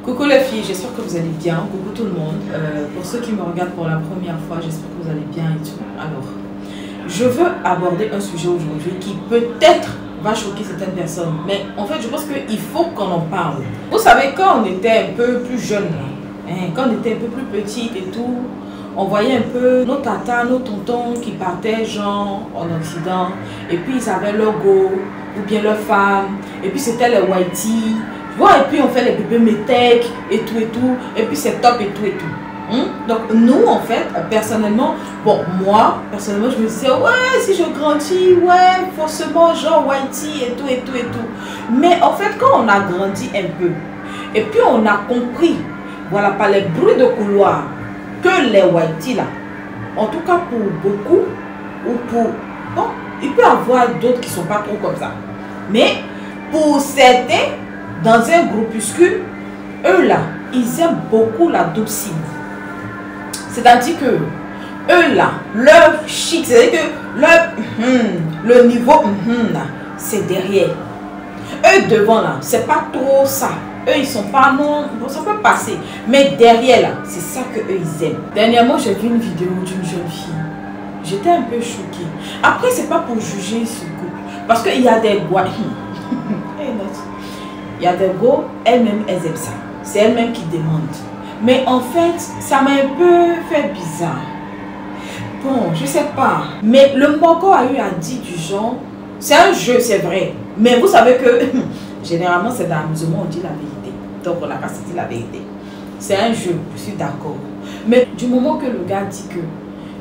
Coucou les filles, j'espère que vous allez bien. Coucou tout le monde. Pour ceux qui me regardent pour la première fois, j'espère que vous allez bien et tout. Alors, je veux aborder un sujet aujourd'hui qui peut-être va choquer certaines personnes. Mais en fait, je pense qu'il faut qu'on en parle. Vous savez, quand on était un peu plus jeune, quand on était un peu plus petite et tout, on voyait un peu nos tatas, nos tontons qui partaient genre en Occident. Et puis ils avaient leur go, ou bien leur femme. Et puis c'était les whitey. Voilà, et puis on fait les bébés métèques et tout, et puis c'est top et tout. Donc nous en fait, personnellement, bon moi, personnellement je me disais, ouais si je grandis, ouais forcément genre whitey et tout. Mais en fait quand on a grandi un peu, et puis on a compris, voilà par les bruits de couloir, que les whitey là, en tout cas pour beaucoup, ou pour, bon, il peut y avoir d'autres qui sont pas trop comme ça. Mais pour certains, dans un groupuscule, eux là, ils aiment beaucoup la double cible. C'est-à-dire que eux là, leur chic, c'est-à-dire que leur le niveau c'est derrière. Eux devant là, c'est pas trop ça. Eux ils sont pas non, bon, ça peut passer. Mais derrière là, c'est ça que eux ils aiment. Dernièrement, j'ai vu une vidéo d'une jeune fille. J'étais un peu choquée. Après, c'est pas pour juger ce couple. Parce qu'il y a des bois. Il y a des go, elles-mêmes, elles aiment ça. C'est elles-mêmes qui demandent. Mais en fait, ça m'a un peu fait bizarre. Bon, je sais pas. Mais le Moko a eu à dire du genre, c'est un jeu, c'est vrai. Mais vous savez que, généralement, c'est dans l'amusement, on dit la vérité. Donc, on n'a pas dit la vérité. C'est un jeu, je suis d'accord. Mais du moment que le gars dit que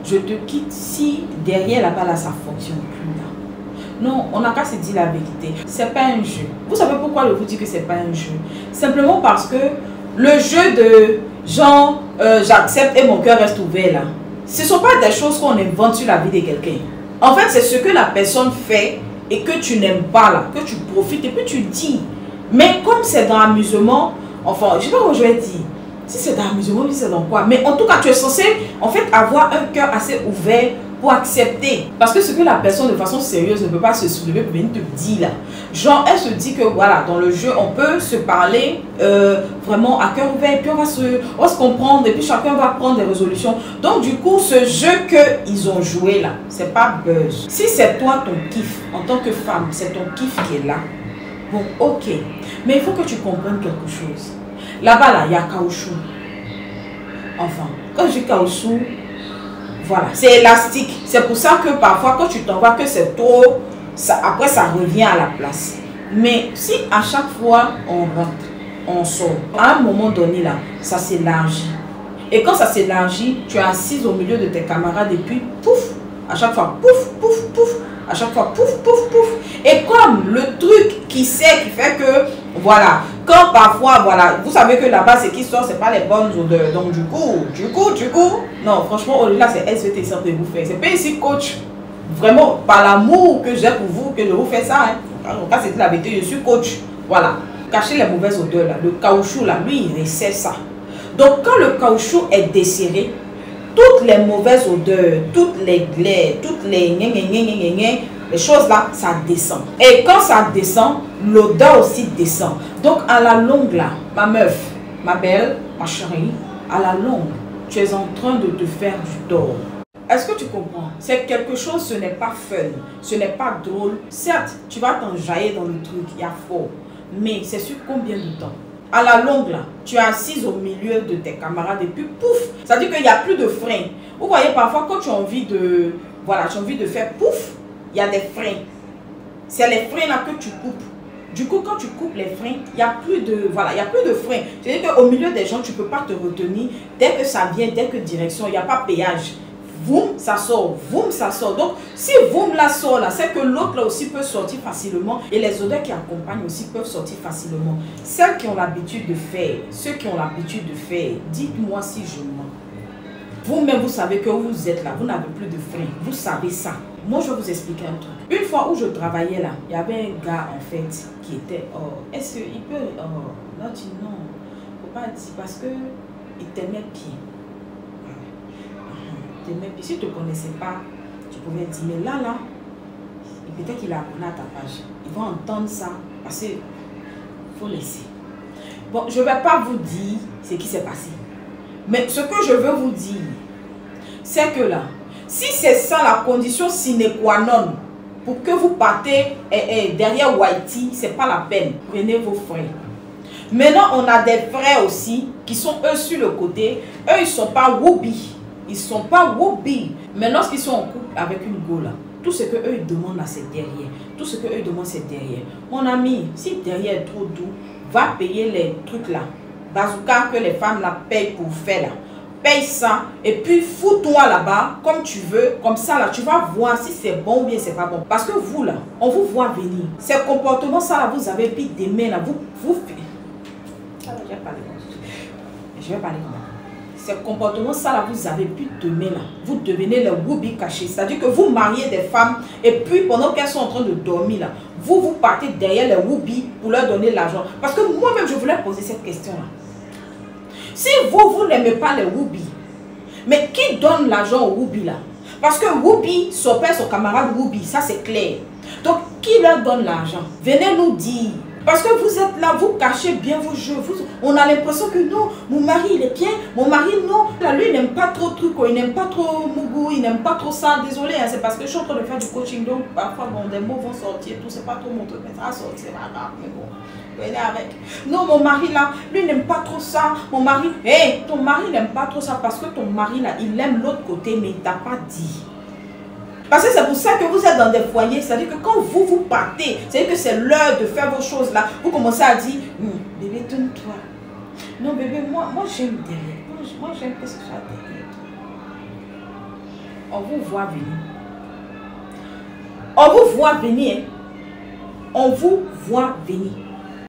je te quitte, si derrière là-bas, là, ça ne fonctionne plus là. Non, on n'a qu'à se dire la vérité. C'est pas un jeu. Vous savez pourquoi je vous dis que c'est pas un jeu? Simplement parce que le jeu de genre j'accepte et mon cœur reste ouvert là, ce ne sont pas des choses qu'on invente sur la vie de quelqu'un. En fait, c'est ce que la personne fait et que tu n'aimes pas là, que tu profites et puis tu dis. Mais comme c'est dans l'amusement, enfin, je ne sais pas comment je vais dire. Si c'est dans l'amusement, si c'est dans quoi. Mais en tout cas, tu es censé en fait avoir un cœur assez ouvert pour accepter. Parce que ce que la personne de façon sérieuse ne peut pas se soulever pour venir te dire là. Genre, elle se dit que voilà, dans le jeu, on peut se parler vraiment à cœur ouvert. Et puis on va se comprendre. Et puis chacun va prendre des résolutions. Donc du coup, ce jeu qu'ils ont joué là, c'est pas buzz. Si c'est toi ton kiff, en tant que femme, c'est ton kiff qui est là. Bon, ok. Mais il faut que tu comprennes quelque chose. Là-bas, là, il y a caoutchouc. Enfin, quand je dis caoutchouc, voilà, c'est élastique. C'est pour ça que parfois, quand tu t'en vas, que c'est trop, ça, après ça revient à la place. Mais si à chaque fois on rentre, on sort, à un moment donné là, ça s'élargit. Et quand ça s'élargit, tu es assise au milieu de tes camarades et puis pouf, à chaque fois pouf, pouf, pouf, à chaque fois pouf, pouf, pouf. Et comme le truc qui sait, qui fait que, voilà, quand parfois, voilà, vous savez que là-bas, ce qui sort, c'est pas les bonnes odeurs. Donc du coup, non, franchement, là, c'est SVT ça peut vous faire. C'est pas ici, coach. Vraiment, par l'amour que j'ai pour vous, que je vous fais ça. En cas, c'est la vérité, je suis coach. Voilà. Cachez les mauvaises odeurs, là. Le caoutchouc, là, lui, il resserre ça. Donc, quand le caoutchouc est desserré, toutes les mauvaises odeurs, toutes les glaires, toutes les choses là, ça descend. Et quand ça descend, l'odeur aussi descend. Donc à la longue là, ma meuf, ma belle, ma chérie, à la longue, tu es en train de te faire du tort. Est-ce que tu comprends? C'est quelque chose, ce n'est pas fun, ce n'est pas drôle. Certes, tu vas t'enjailler dans le truc, il y a fort. Mais c'est sur combien de temps? À la longue là, tu es assise au milieu de tes camarades et puis pouf, ça veut dire qu'il n'y a plus de frein. Vous voyez parfois quand tu as envie de, voilà, tu as envie de faire pouf, il y a des freins. C'est les freins là que tu coupes. Du coup, quand tu coupes les freins, il n'y a plus de, voilà, il y a plus de freins. C'est-à-dire qu'au milieu des gens, tu ne peux pas te retenir. Dès que ça vient, dès que direction, il n'y a pas péage. Voum, ça sort. Voum, ça sort. Donc, si voum là sort là, c'est que l'autre là aussi peut sortir facilement. Et les odeurs qui accompagnent aussi peuvent sortir facilement. Celles qui ont l'habitude de faire, ceux qui ont l'habitude de faire, dites-moi si je mens. Vous-même, vous savez que vous êtes là, vous n'avez plus de frein. Vous savez ça. Moi, je vais vous expliquer un truc. Une fois où je travaillais là, il y avait un gars en fait qui était, est-ce qu'il peut, là tu non, faut pas dire parce que il t'aimait bien. T'aimait bien. Si tu ne te connaissais pas, tu pouvais dire, mais là, peut-être qu'il a abonné à ta page. Ils vont entendre ça parce qu'il faut laisser. Bon, je ne vais pas vous dire ce qui s'est passé. Mais ce que je veux vous dire, c'est que là, si c'est ça la condition sine qua non pour que vous partez derrière Whitey, ce n'est pas la peine. Prenez vos frères. Maintenant, on a des frères aussi qui sont eux sur le côté. Eux, ils ne sont pas woubi. Ils ne sont pas woubi. Mais lorsqu'ils sont en couple avec une go là, tout ce qu'eux ils demandent là, c'est derrière. Tout ce qu'eux ils demandent, c'est derrière. Mon ami, si derrière est trop doux, va payer les trucs là. Bazooka que les femmes là payent pour faire là. Paye ça et puis fous-toi là-bas comme tu veux. Comme ça là, tu vas voir si c'est bon ou bien c'est pas bon. Parce que vous là, on vous voit venir. Ces comportements ça là, vous avez pris des mains là. Je vais parler comme ça. Ces comportements, ça là, vous avez plus demain là. Vous devenez les woubi cachés. C'est-à-dire que vous mariez des femmes et puis pendant qu'elles sont en train de dormir là, vous partez derrière les woubi pour leur donner l'argent. Parce que moi-même, je voulais poser cette question là. Si vous n'aimez pas les woubi, mais qui donne l'argent aux woubi là? Parce que woubi, son père, son camarade woubi, ça c'est clair. Donc, qui leur donne l'argent? Venez nous dire. Parce que vous êtes là, vous cachez bien vos jeux. On a l'impression que non, mon mari il est bien, mon mari non. Là, lui il n'aime pas trop truc, il n'aime pas trop mougou, il n'aime pas trop ça. Désolé, hein, c'est parce que je suis en train de faire du coaching, donc parfois bon, des mots vont sortir, tout, c'est pas trop mon truc, mais ça va sortir, mais bon, venez avec. Non, mon mari là, lui n'aime pas trop ça. Mon mari, hé, ton mari n'aime pas trop ça parce que ton mari là, il aime l'autre côté, mais il t'a pas dit. Parce que c'est pour ça que vous êtes dans des foyers. C'est-à-dire que quand vous partez, c'est-à-dire que c'est l'heure de faire vos choses là. Vous commencez à dire, bébé, donne-toi. Non, bébé, moi j'aime derrière. Moi j'aime que ce soit derrière. On vous voit venir. On vous voit venir. On vous voit venir.